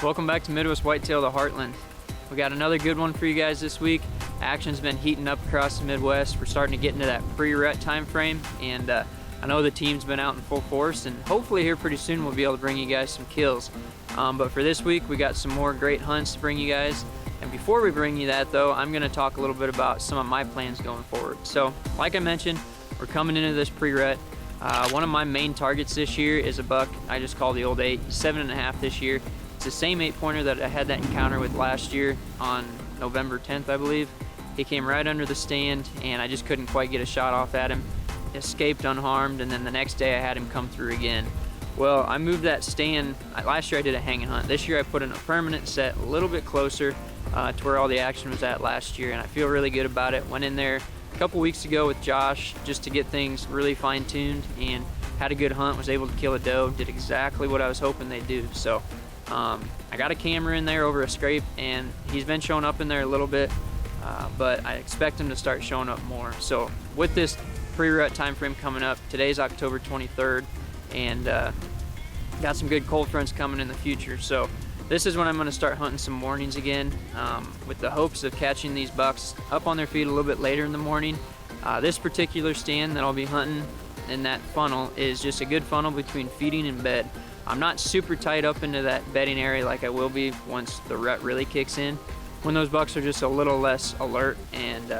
Welcome back to Midwest Whitetail, the Heartland. We got another good one for you guys this week. Action's been heating up across the Midwest. We're starting to get into that pre-rut time frame, and I know the team's been out in full force, and hopefully here pretty soon we'll be able to bring you guys some kills. But for this week, we got some more great hunts to bring you guys. And before we bring you that though, I'm gonna talk a little bit about some of my plans going forward. So, like I mentioned, we're coming into this pre-rut. One of my main targets this year is a buck I just call the old 8. He's 7.5 this year. It's the same 8-pointer that I had that encounter with last year on November 10th, I believe. He came right under the stand and I just couldn't quite get a shot off at him. Escaped unharmed, and then the next day I had him come through again. Well, I moved that stand. Last year I did a hanging hunt. This year I put in a permanent set a little bit closer to where all the action was at last year, and I feel really good about it. Went in there a couple weeks ago with Josh just to get things really fine-tuned and had a good hunt, was able to kill a doe, did exactly what I was hoping they'd do. So I got a camera in there over a scrape, and he's been showing up in there a little bit, but I expect him to start showing up more. So with this pre-rut time frame coming up, today's October 23rd, and got some good cold fronts coming in the future. So this is when I'm going to start hunting some mornings again, with the hopes of catching these bucks up on their feet a little bit later in the morning. This particular stand that I'll be hunting in that funnel is just a good funnel between feeding and bed. I'm not super tight up into that bedding area like I will be once the rut really kicks in, when those bucks are just a little less alert. And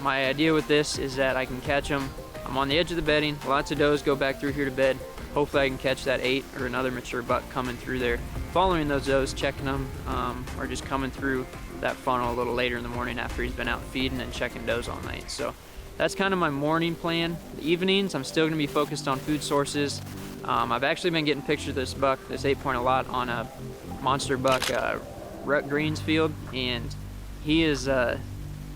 my idea with this is that I can catch them. I'm on the edge of the bedding, lots of does go back through here to bed. Hopefully I can catch that 8 or another mature buck coming through there, following those does, checking them, or just coming through that funnel a little later in the morning after he's been out feeding and checking does all night. So that's kind of my morning plan. The evenings, I'm still gonna be focused on food sources. I've actually been getting pictures of this buck, this 8-point a lot, on a monster buck rut greens field, and he is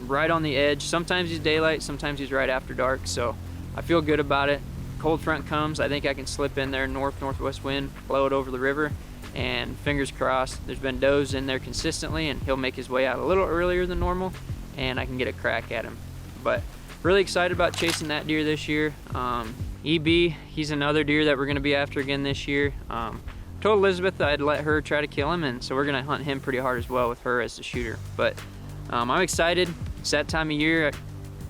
right on the edge. Sometimes he's daylight, sometimes he's right after dark, so I feel good about it. Cold front comes, I think I can slip in there, northwest wind, blow it over the river, and fingers crossed. There's been does in there consistently, and he'll make his way out a little earlier than normal, and I can get a crack at him. But really excited about chasing that deer this year. EB, he's another deer that we're gonna be after again this year. Told Elizabeth that I'd let her try to kill him, and so we're gonna hunt him pretty hard as well with her as the shooter. But I'm excited. It's that time of year.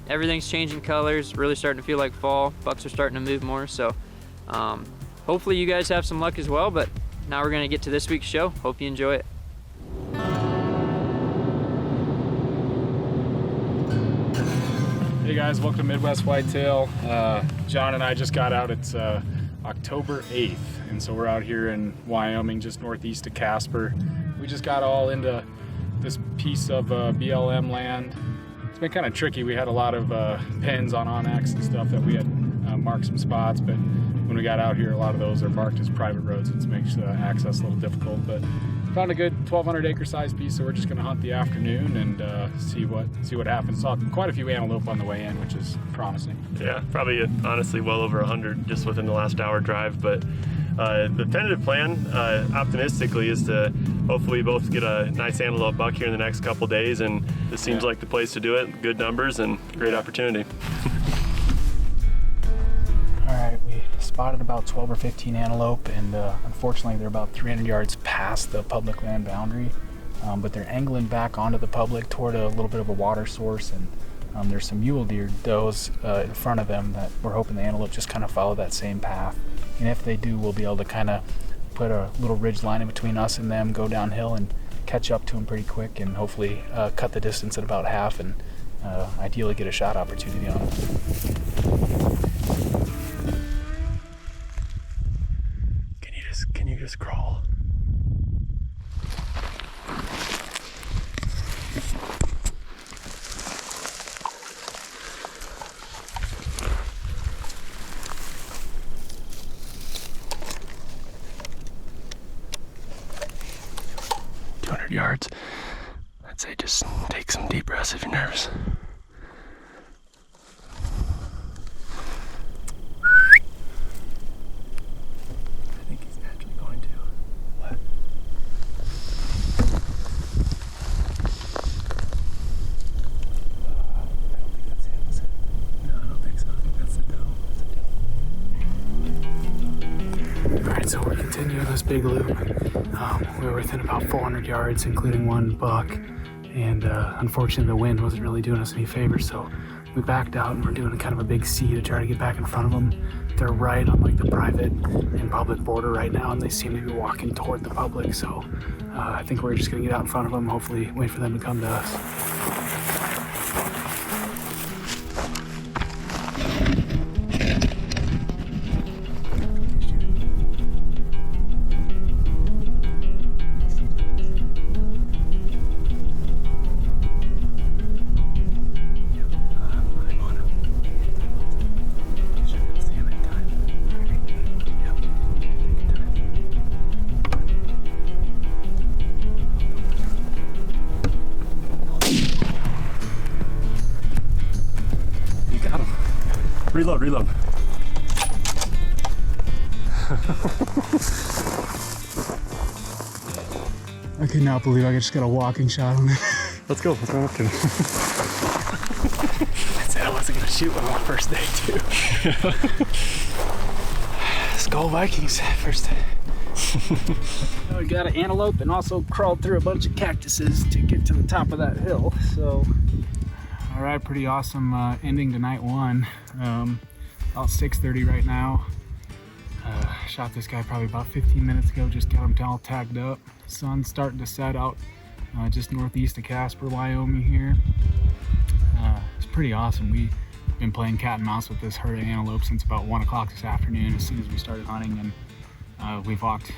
Everything's changing colors, really starting to feel like fall. Bucks are starting to move more, so hopefully you guys have some luck as well. But now we're gonna get to this week's show. Hope you enjoy it. Hey guys, welcome to Midwest Whitetail. John and I just got out. It's October 8th, and so we're out here in Wyoming, just northeast of Casper. We just got all into this piece of BLM land. It's been kind of tricky. We had a lot of pins on Onyx and stuff that we had marked some spots, but when we got out here, a lot of those are marked as private roads, which makes access a little difficult. But found a good 1,200 acre size piece, so we're just gonna hunt the afternoon and see what happens. Saw quite a few antelope on the way in, which is promising. Yeah, probably honestly well over 100 just within the last hour drive. But the tentative plan, optimistically, is to hopefully both get a nice antelope buck here in the next couple days, and this seems like the place to do it. Good numbers and great opportunity. All right, we spotted about 12 or 15 antelope, and unfortunately they're about 300 yards past the public land boundary, but they're angling back onto the public toward a little bit of a water source, and there's some mule deer does in front of them that we're hoping the antelope just kind of follow that same path. And if they do, we'll be able to kind of put a little ridge line in between us and them, go downhill and catch up to them pretty quick, and hopefully cut the distance at about half, and ideally get a shot opportunity on them. Can you just crawl? Yards. I'd say just take some deep breaths if you're nervous. I think he's actually going to. What? I don't think that's him, is it? No, I don't think so. I think that's the doe. Alright, so we're continuing this big loop. We were within about 400 yards, including one buck, and unfortunately the wind wasn't really doing us any favors, so we backed out and we're doing kind of a big C to try to get back in front of them. They're right on like the private and public border right now, and they seem to be walking toward the public, so I think we're just gonna get out in front of them, hopefully wait for them to come to us. Reload. I could not believe I just got a walking shot on it. Let's go. Let's go. I said I wasn't gonna shoot one on the first day too. Skull Vikings first day. We got an antelope and also crawled through a bunch of cactuses to get to the top of that hill. So, all right, pretty awesome ending to night one. About 6:30 right now. Shot this guy probably about 15 minutes ago. Just got him all tagged up. Sun's starting to set out just northeast of Casper, Wyoming here. It's pretty awesome. We've been playing cat and mouse with this herd of antelope since about 1 o'clock this afternoon as soon as we started hunting, and we've walked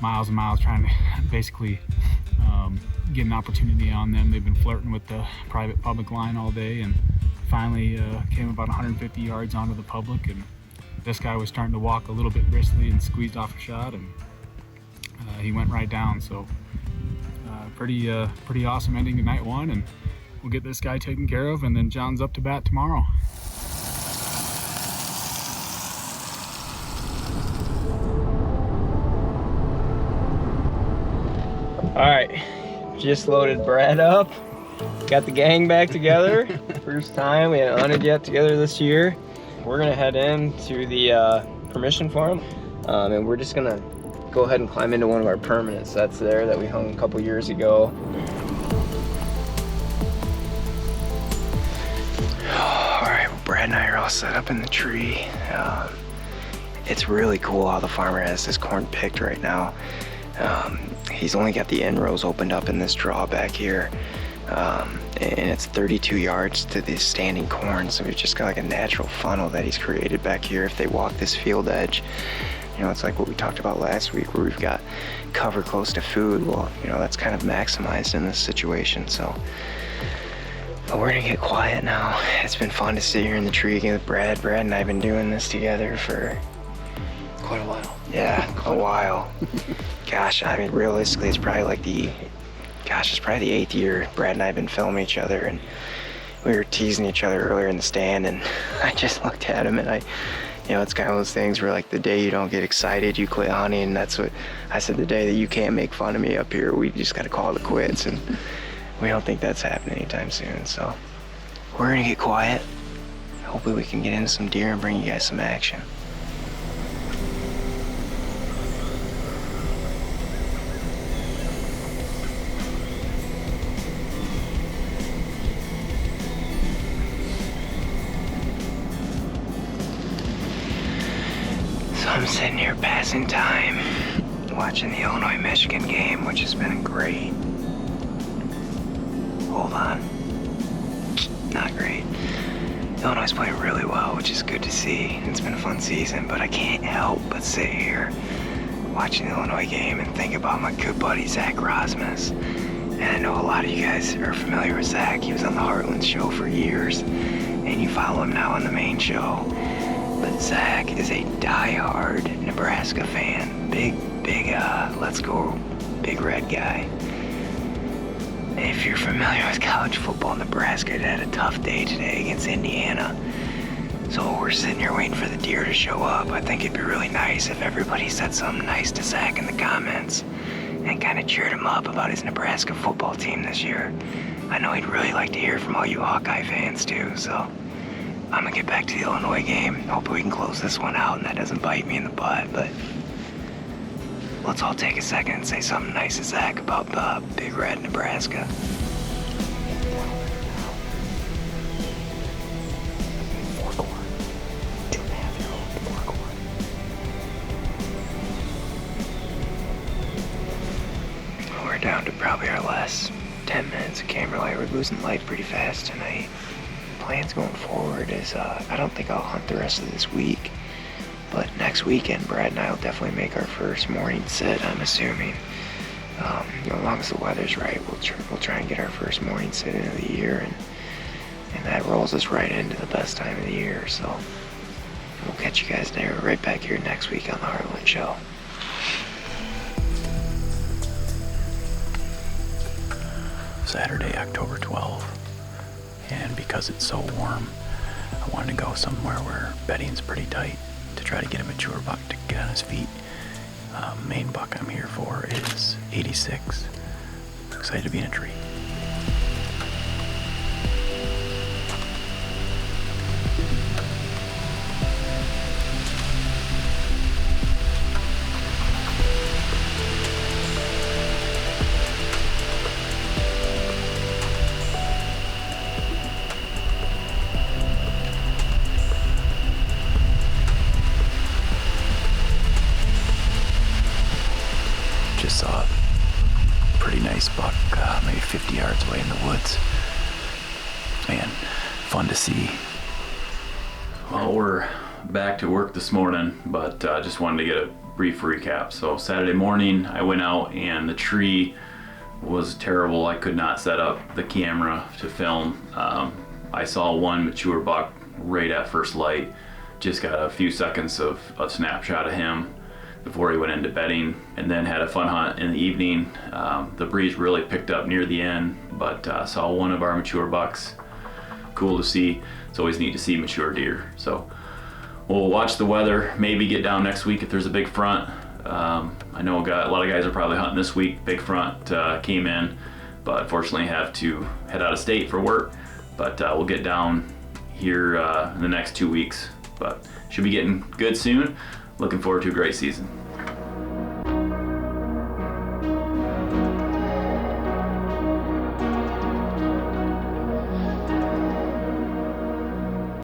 miles and miles trying to basically get an opportunity on them. They've been flirting with the private public line all day, and finally came about 150 yards onto the public, and this guy was starting to walk a little bit briskly and squeezed off a shot, and he went right down. So pretty awesome ending to night one, and we'll get this guy taken care of, and then John's up to bat tomorrow. All right, just loaded Brad up. Got the gang back together. First time we haven't hunted yet together this year. We're gonna head into the permission farm, and we're just gonna go ahead and climb into one of our permanent sets there that we hung a couple years ago. All right, well, Brad and I are all set up in the tree. It's really cool how the farmer has this corn picked right now. He's only got the end rows opened up in this draw back here. And it's 32 yards to the standing corn, so we've just got like a natural funnel that he's created back here. If they walk this field edge, you know, it's like what we talked about last week where we've got cover close to food. Well, you know, that's kind of maximized in this situation. So, but we're gonna get quiet now. It's been fun to sit here in the tree again with Brad. Brad and I have been doing this together for quite a while. Yeah, a while. Gosh, I mean, realistically, it's probably like the 8th year Brad and I have been filming each other, and we were teasing each other earlier in the stand, and I just looked at him, and you know, it's kind of those things where like the day you don't get excited, you quit hunting, and that's what I said, the day that you can't make fun of me up here, we just got to call it quits, and we don't think that's happening anytime soon. So we're gonna get quiet. Hopefully we can get into some deer and bring you guys some action. I'm sitting here passing time, watching the Illinois-Michigan game, which has been great. Hold on. Not great. Illinois playing really well, which is good to see. It's been a fun season, but I can't help but sit here watching the Illinois game and think about my good buddy, Zach Rosmus. And I know a lot of you guys are familiar with Zach. He was on the Heartland show for years, and you follow him now on the main show. But Zach is a die-hard Nebraska fan. Big, let's go, big red guy. And if you're familiar with college football, Nebraska had a tough day today against Indiana. So we're sitting here waiting for the deer to show up. I think it'd be really nice if everybody said something nice to Zach in the comments and kind of cheered him up about his Nebraska football team this year. I know he'd really like to hear from all you Hawkeye fans too, so I'm gonna get back to the Illinois game. Hopefully we can close this one out and that doesn't bite me in the butt, but let's all take a second and say something nice to Zach about the Big Red Nebraska. We're down to probably our last 10 minutes of camera light. We're losing light pretty fast tonight. Plans going forward is I don't think I'll hunt the rest of this week, but next weekend Brad and I will definitely make our first morning sit, I'm assuming. As long as the weather's right, we'll try and get our first morning sit into the year, and that rolls us right into the best time of the year. So we'll catch you guys there right back here next week on the Heartland Show. Saturday, October 12th, and because it's so warm, I wanted to go somewhere where bedding's pretty tight to try to get a mature buck to get on his feet. Main buck I'm here for is 86. Excited to be in a tree. Just saw a pretty nice buck, maybe 50 yards away in the woods. Man, fun to see. Well, we're back to work this morning, but just wanted to get a brief recap. So Saturday morning, I went out and the tree was terrible. I could not set up the camera to film. I saw one mature buck right at first light. Just got a few seconds of a snapshot of him before he went into bedding, and then had a fun hunt in the evening. The breeze really picked up near the end, but saw one of our mature bucks. Cool to see. It's always neat to see mature deer. So we'll watch the weather, maybe get down next week if there's a big front. I know a lot of guys are probably hunting this week. Big front came in, but unfortunately have to head out of state for work. But we'll get down here in the next 2 weeks, but should be getting good soon. Looking forward to a great season.